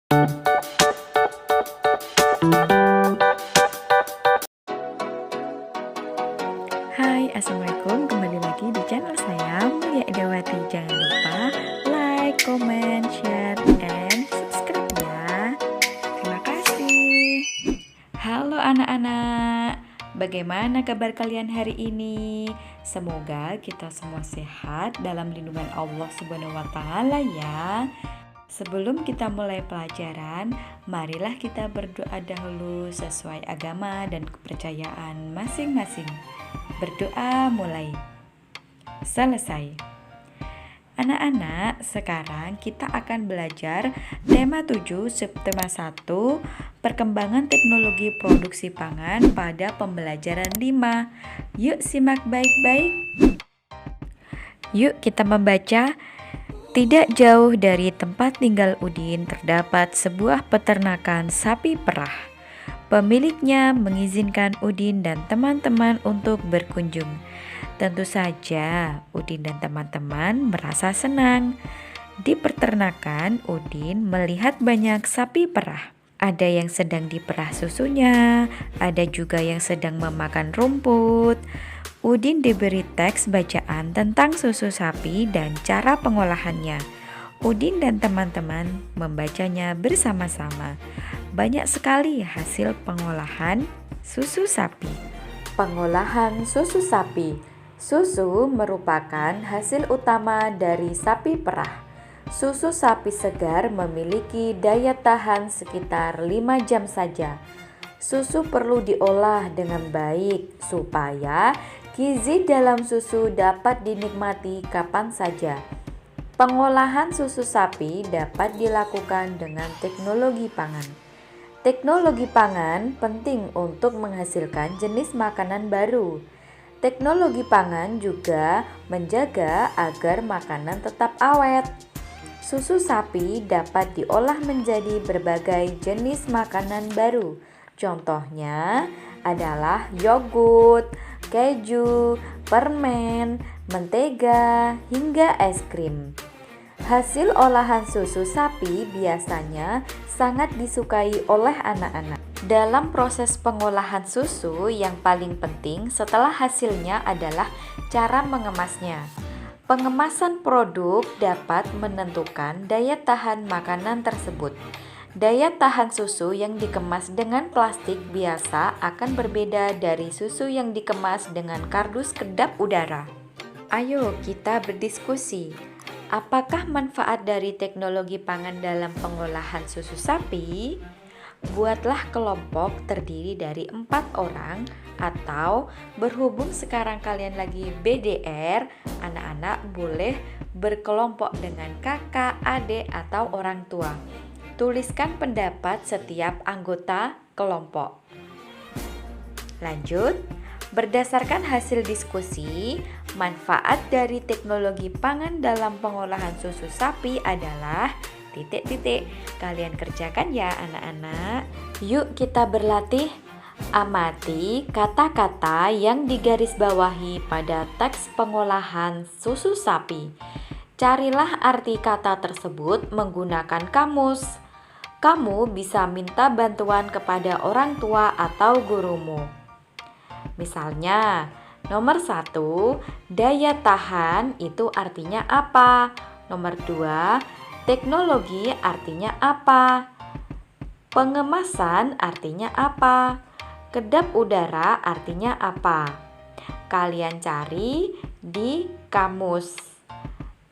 Hai, assalamualaikum. Kembali lagi di channel saya, Mulia Edawati. Jangan lupa like, comment, share, and subscribe ya. Terima kasih. Halo anak-anak, bagaimana kabar kalian hari ini? Semoga kita semua sehat dalam lindungan Allah Subhanahu wa Ta'ala ya. Sebelum kita mulai pelajaran, marilah kita berdoa dahulu sesuai agama dan kepercayaan masing-masing. Berdoa mulai. Selesai. Anak-anak, sekarang kita akan belajar tema 7 subtema 1, perkembangan teknologi produksi pangan pada pembelajaran 5. Yuk simak baik-baik. Yuk kita membaca. Tidak jauh dari tempat tinggal Udin terdapat sebuah peternakan sapi perah. Pemiliknya mengizinkan Udin dan teman-teman untuk berkunjung. Tentu saja Udin dan teman-teman merasa senang. Di peternakan, Udin melihat banyak sapi perah. Ada yang sedang diperah susunya, ada juga yang sedang memakan rumput. Udin diberi teks bacaan tentang susu sapi dan cara pengolahannya. Udin dan teman-teman membacanya bersama-sama. Banyak sekali hasil pengolahan susu sapi. Pengolahan susu sapi. Susu merupakan hasil utama dari sapi perah. Susu sapi segar memiliki daya tahan sekitar 5 jam saja. Susu perlu diolah dengan baik supaya gizi dalam susu dapat dinikmati kapan saja. Pengolahan susu sapi dapat dilakukan dengan teknologi pangan. Teknologi pangan penting untuk menghasilkan jenis makanan baru. Teknologi pangan juga menjaga agar makanan tetap awet. Susu sapi dapat diolah menjadi berbagai jenis makanan baru. Contohnya adalah yogurt, keju, permen, mentega, hingga es krim. Hasil olahan susu sapi biasanya sangat disukai oleh anak-anak. Dalam proses pengolahan susu, yang paling penting setelah hasilnya adalah cara mengemasnya. Pengemasan produk dapat menentukan daya tahan makanan tersebut. Daya tahan susu yang dikemas dengan plastik biasa akan berbeda dari susu yang dikemas dengan kardus kedap udara. Ayo kita berdiskusi. Apakah manfaat dari teknologi pangan dalam pengolahan susu sapi? Buatlah kelompok terdiri dari 4 orang, atau berhubung sekarang kalian lagi BDR, anak-anak boleh berkelompok dengan kakak, adik, atau orang tua. Tuliskan pendapat setiap anggota kelompok. Lanjut, berdasarkan hasil diskusi, manfaat dari teknologi pangan dalam pengolahan susu sapi adalah ... Kalian kerjakan ya anak-anak. Yuk kita berlatih. Amati kata-kata yang digarisbawahi pada teks pengolahan susu sapi. Carilah arti kata tersebut menggunakan kamus. Kamu bisa minta bantuan kepada orang tua atau gurumu. Misalnya, nomor 1, daya tahan itu artinya apa? Nomor 2, teknologi artinya apa? Pengemasan artinya apa? Kedap udara artinya apa? Kalian cari di kamus.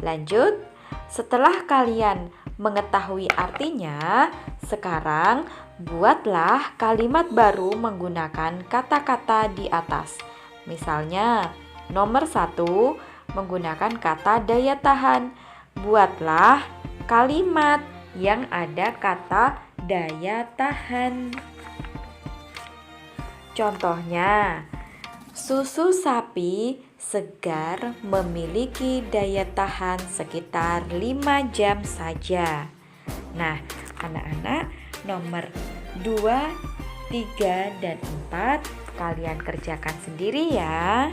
Lanjut, setelah kalian mengetahui artinya, sekarang buatlah kalimat baru menggunakan kata-kata di atas. Misalnya, nomor 1 menggunakan kata daya tahan. Buatlah kalimat yang ada kata daya tahan. Contohnya, susu sapi segar memiliki daya tahan sekitar 5 jam saja. Nah, anak-anak, nomor 2, 3, dan 4 kalian kerjakan sendiri ya.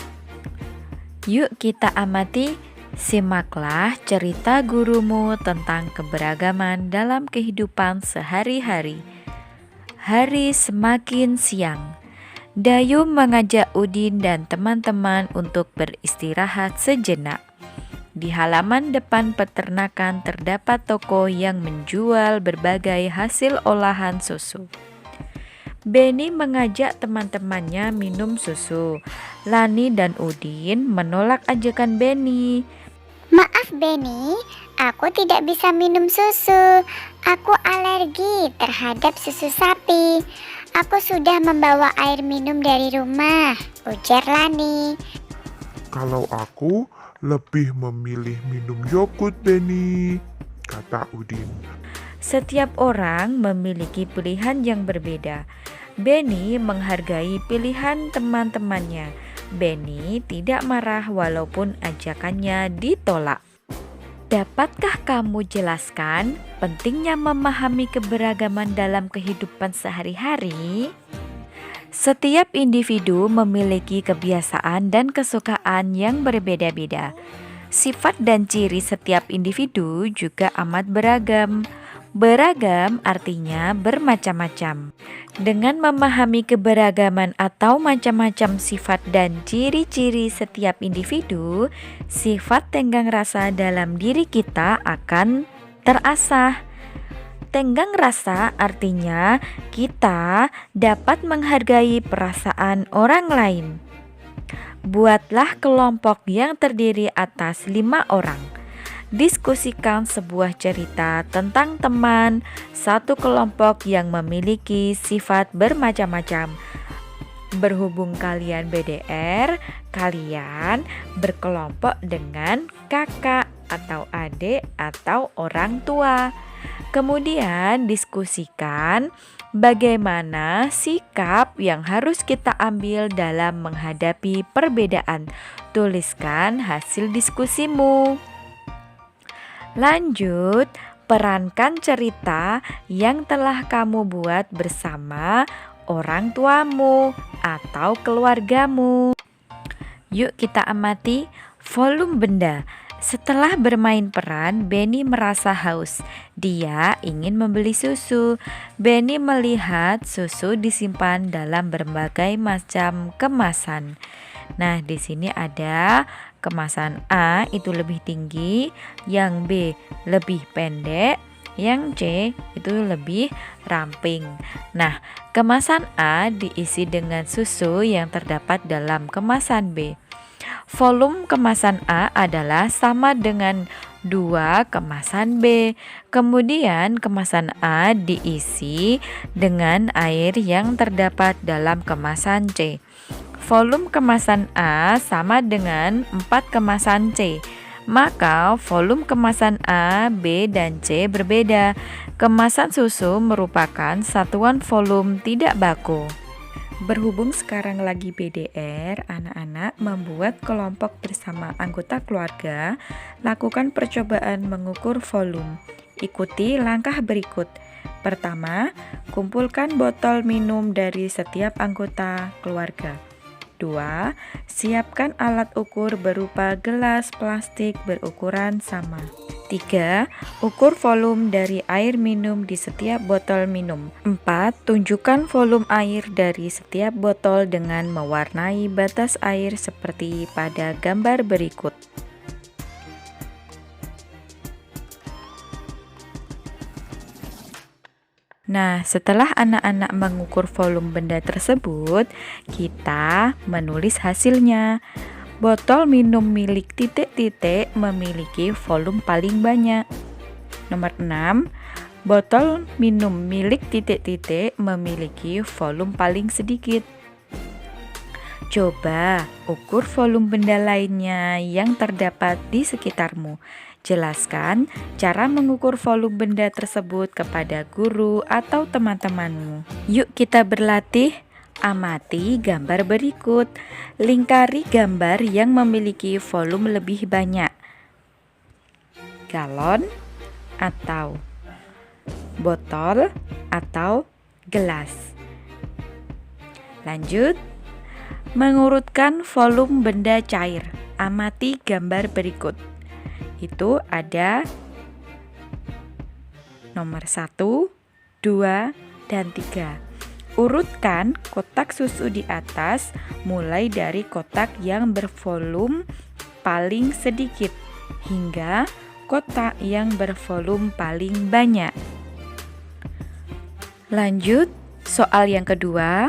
Yuk kita amati Simaklah cerita gurumu tentang keberagaman dalam kehidupan sehari-hari. Hari semakin siang. Dayu mengajak Udin dan teman-teman untuk beristirahat sejenak. Di halaman depan peternakan terdapat toko yang menjual berbagai hasil olahan susu. Benny mengajak teman-temannya minum susu. Lani dan Udin menolak ajakan Benny. Maaf Benny, aku tidak bisa minum susu. Aku alergi terhadap susu sapi. Aku sudah membawa air minum dari rumah, ujar Lani. Kalau aku lebih memilih minum yogurt, Benny, kata Udin. Setiap orang memiliki pilihan yang berbeda. Benny menghargai pilihan teman-temannya. Benny tidak marah walaupun ajakannya ditolak. Dapatkah kamu jelaskan pentingnya memahami keberagaman dalam kehidupan sehari-hari? Setiap individu memiliki kebiasaan dan kesukaan yang berbeda-beda. Sifat dan ciri setiap individu juga amat beragam. Beragam artinya bermacam-macam. Dengan memahami keberagaman atau macam-macam sifat dan ciri-ciri setiap individu, sifat tenggang rasa dalam diri kita akan terasah. Tenggang rasa artinya kita dapat menghargai perasaan orang lain. Buatlah kelompok yang terdiri atas 5 orang. Diskusikan sebuah cerita tentang teman satu kelompok yang memiliki sifat bermacam-macam. Berhubung kalian BDR, kalian berkelompok dengan kakak atau adik atau orang tua. Kemudian diskusikan bagaimana sikap yang harus kita ambil dalam menghadapi perbedaan. Tuliskan hasil diskusimu. Lanjut, perankan cerita yang telah kamu buat bersama orang tuamu atau keluargamu. Yuk kita amati volume benda. Setelah bermain peran, Benny merasa haus. Dia ingin membeli susu. Benny melihat susu disimpan dalam berbagai macam kemasan. Nah, di sini ada kemasan A itu lebih tinggi, yang B lebih pendek, yang C itu lebih ramping. Nah, kemasan A diisi dengan susu yang terdapat dalam kemasan B. Volume kemasan A adalah sama dengan 2 kemasan B. Kemudian kemasan A diisi dengan air yang terdapat dalam kemasan C. Volume kemasan A sama dengan 4 kemasan C. Maka volume kemasan A, B, dan C berbeda. Kemasan susu merupakan satuan volume tidak baku. Berhubung sekarang lagi BDR, anak-anak membuat kelompok bersama anggota keluarga, lakukan percobaan mengukur volume. Ikuti langkah berikut. Pertama, kumpulkan botol minum dari setiap anggota keluarga. 2. Siapkan alat ukur berupa gelas plastik berukuran sama. 3. Ukur volume dari air minum di setiap botol minum. 4. Tunjukkan volume air dari setiap botol dengan mewarnai batas air seperti pada gambar berikut. Nah, setelah anak-anak mengukur volume benda tersebut, kita menulis hasilnya. Botol minum milik titik-titik memiliki volume paling banyak. Nomor 6, botol minum milik titik-titik memiliki volume paling sedikit. Coba ukur volume benda lainnya yang terdapat di sekitarmu. Jelaskan cara mengukur volume benda tersebut kepada guru atau teman-temanmu. Yuk kita berlatih. Amati gambar berikut. Lingkari gambar yang memiliki volume lebih banyak. Galon atau botol atau gelas. Lanjut. Mengurutkan volume benda cair. Amati gambar berikut. Itu ada nomor 1, 2, dan 3. Urutkan kotak susu di atas mulai dari kotak yang bervolume paling sedikit hingga kotak yang bervolume paling banyak. Lanjut, soal yang kedua.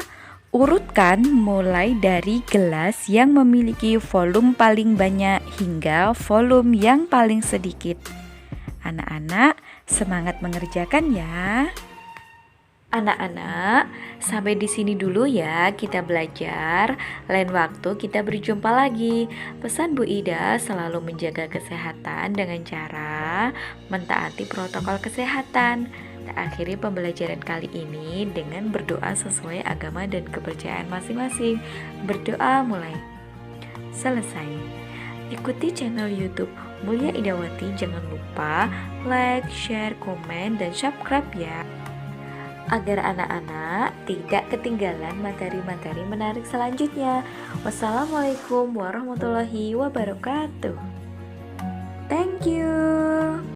Urutkan mulai dari gelas yang memiliki volume paling banyak hingga volume yang paling sedikit. Anak-anak, semangat mengerjakan ya. Anak-anak, sampai di sini dulu ya kita belajar. Lain waktu kita berjumpa lagi. Pesan Bu Ida selalu menjaga kesehatan dengan cara mentaati protokol kesehatan. Kita akhiri pembelajaran kali ini dengan berdoa sesuai agama dan kepercayaan masing-masing. Berdoa mulai. Selesai. Ikuti channel YouTube Mulia Idawati. Jangan lupa like, share, komen, dan subscribe ya, agar anak-anak tidak ketinggalan materi-materi menarik selanjutnya. Wassalamualaikum warahmatullahi wabarakatuh. Thank you.